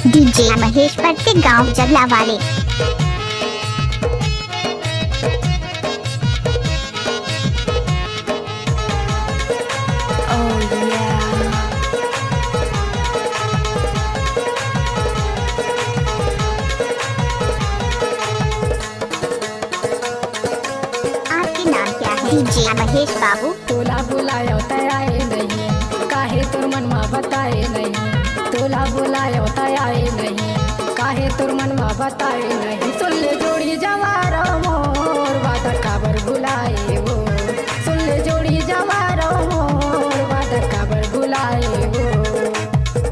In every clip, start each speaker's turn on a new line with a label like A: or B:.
A: DJ Mahesh पट्टे गांव जगला वाले। आपके नाम क्या है? डीजे महेश बाबू।
B: तोला बुलायो तयाए नहीं, काहे तुर मनमा बताए नहीं। तोला बुलायो तयाए नहीं, काहे तुर मनमा बताए नहीं। सुन ले जोड़ी जवारो मोर वादा काबर बुलाए वो। सुन ले जोड़ी जवारो मोर वादा काबर बुलाए वो।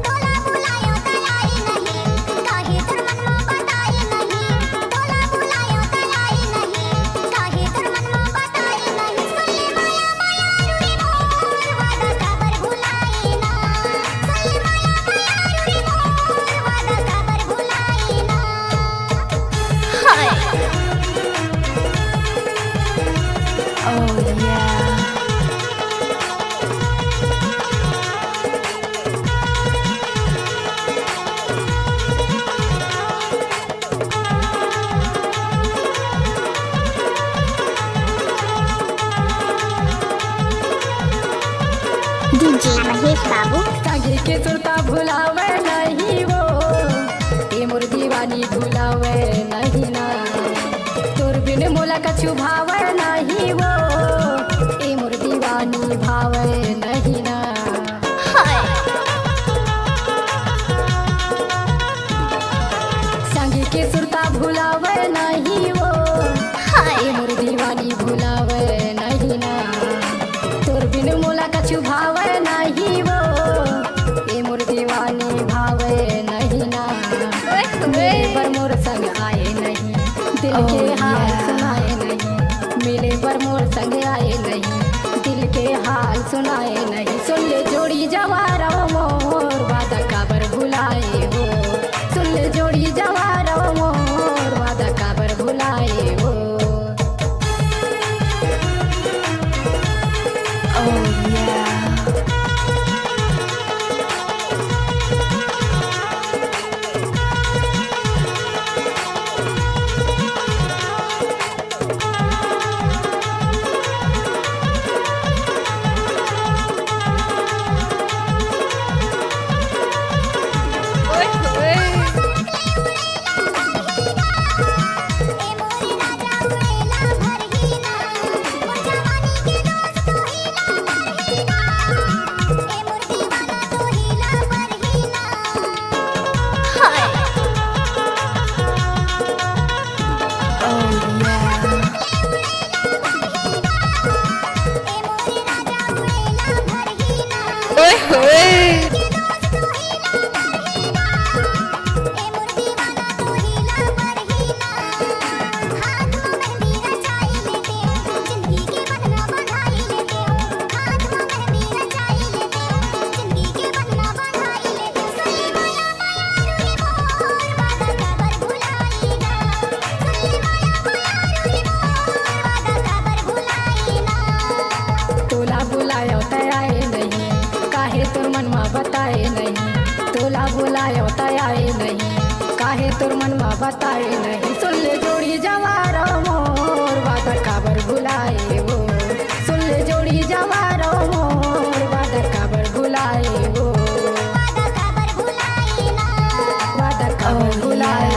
A: तोला बुलायो तयाए नहीं, काहे तुर मनमा बताए नहीं। तोला बुलायो तयाए नहीं, काहे तुर मनमा बताए नहीं। सुन ले माया माया रुड़ी मोर वादा काबर बुलाए ना। सुन ले माया माया रुड़ी मोर वादा काबर बुलाए ना। हाय
B: Oh yeah.
A: डीजे महेश बाबू।
B: संगे के सुरता भुलावे नहीं वो, ए मोर दीवानी भुलावे नहीं ना। तोर बिन मोला कछु भावे नहीं वो, ए मोर दीवानी भावे नहीं ना। संगे के सुरता भुलावे नहीं वो, ए मोर दीवानी भुलावे नहीं ना। तोर बिन मोला कछु भावे नहीं वो, ए मोर दीवानी भावे नहीं ना। मिले पर मोर संग आए नहीं, दिल के हाल सुनाए नहीं। मिले पर मोर संग आए नहीं, दिल के हाल सुनाए नहीं। सुन ले जोड़ी जवारो मोर वादा काबर भुलाए हो। सुन ले जोड़ी जवारो मोर वादा काबर भुलाए हो। Oh yeah. तोला बुलायो तयाए नहीं, काहे तुर मनमा बताए नहीं। तोला बुलायो तयाए नहीं, काहे तुर मनमा बताए नहीं। सुन ले जोड़ी जवारो मोर वादा काबर बुलाए वो। सुन ले जोड़ी जवारो मोर वादा काबर बुलाए वो।
A: वादा काबर बुलाए ना।
B: वादा काबर बुलाए